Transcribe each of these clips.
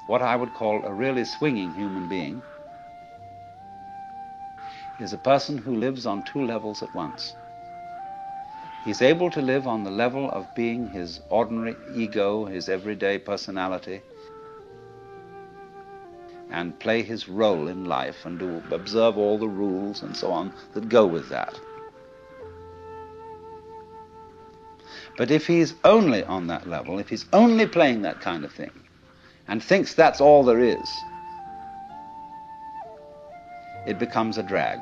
what I would call a really swinging human being is a person who lives on two levels at once. He's able to live on the level of being his ordinary ego, his everyday personality, and play his role in life and to observe all the rules and so on that go with that. But if he's only on that level, if he's only playing that kind of thing, and thinks that's all there is, it becomes a drag.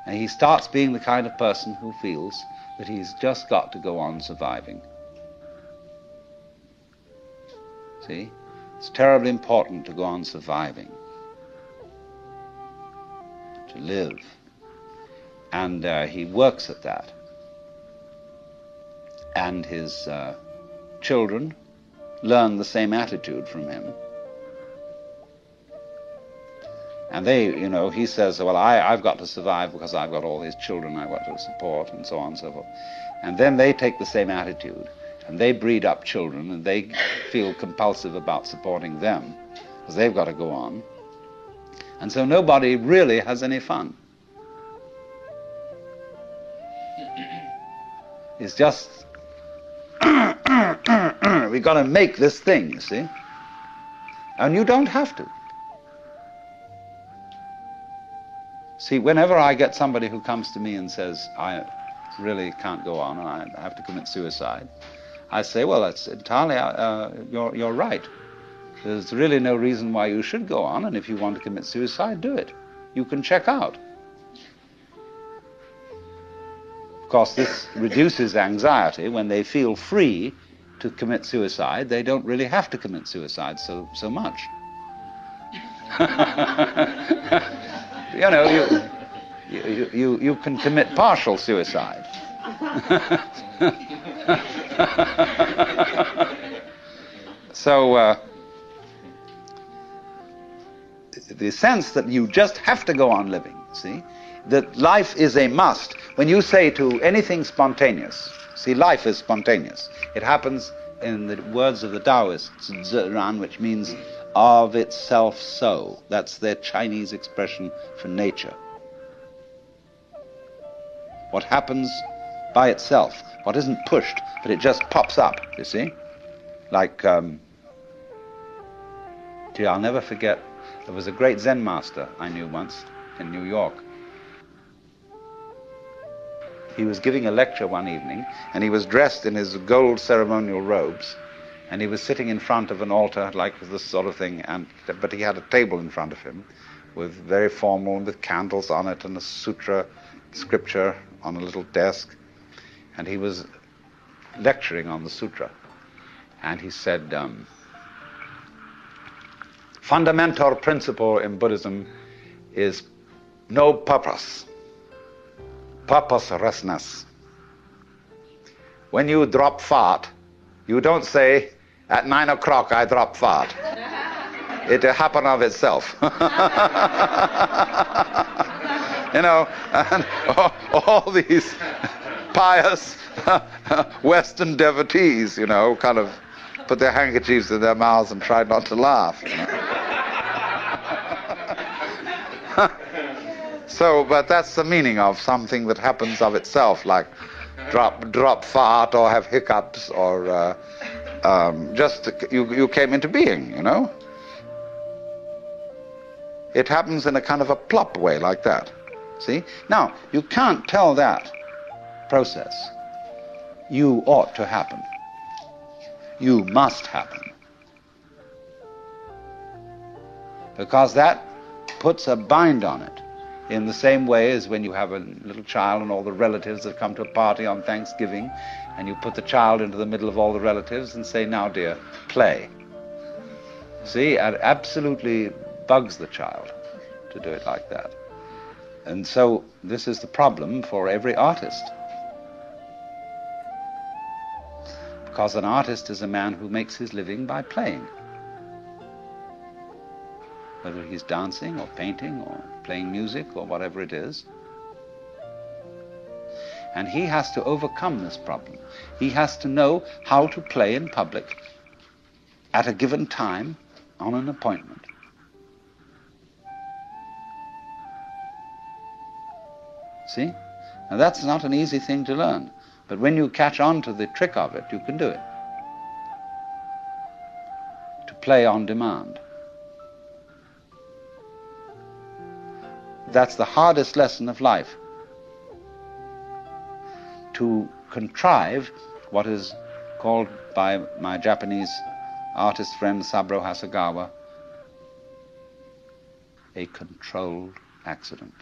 And he starts being the kind of person who feels that he's just got to go on surviving. See? It's terribly important to go on surviving, to live. And he works at that. And his children learn the same attitude from him. And they, he says, well, I've got to survive because I've got all these children I've got to support, and so on and so forth. And then they take the same attitude, and they breed up children, and they feel compulsive about supporting them, because they've got to go on. And so nobody really has any fun. It's just, we've got to make this thing, you see. And you don't have to. See, whenever I get somebody who comes to me and says, I really can't go on and I have to commit suicide, I say, well, that's entirely, you're right. There's really no reason why you should go on, and if you want to commit suicide, do it. You can check out. Of course, this reduces anxiety. When they feel free to commit suicide, they don't really have to commit suicide so much. You can commit partial suicide. So the sense that you just have to go on living, see, that life is a must. When you say to anything spontaneous, see, life is spontaneous. It happens, in the words of the Taoists, zheran, which means of itself so. That's their Chinese expression for nature. What happens by itself, what isn't pushed, but it just pops up, you see? Like, I'll never forget, there was a great Zen master I knew once in New York. He was giving a lecture one evening, and he was dressed in his gold ceremonial robes, and he was sitting in front of an altar like this sort of thing, but he had a table in front of him with very formal, with candles on it and a sutra scripture on a little desk, and he was lecturing on the sutra. And he said, fundamental principle in Buddhism is no purpose, purposelessness. When you drop fart, you don't say, at 9 o'clock I drop fart. It happened of itself. And all these pious Western devotees, kind of put their handkerchiefs in their mouths and try not to laugh. So, but that's the meaning of something that happens of itself, like drop fart or have hiccups or just you came into being, It happens in a kind of a plop way like that. See? Now, you can't tell that process, you ought to happen. You must happen. Because that puts a bind on it. In the same way as when you have a little child and all the relatives have come to a party on Thanksgiving, and you put the child into the middle of all the relatives and say, now dear, play. See, it absolutely bugs the child to do it like that. And so this is the problem for every artist. Because an artist is a man who makes his living by playing. Whether he's dancing or painting or playing music or whatever it is. And he has to overcome this problem. He has to know how to play in public. at a given time on an appointment. See? Now that's not an easy thing to learn, but when you catch on to the trick of it, you can do it. To play on demand. That's the hardest lesson of life. To contrive what is called by my Japanese artist friend Saburo Hasegawa a controlled accident.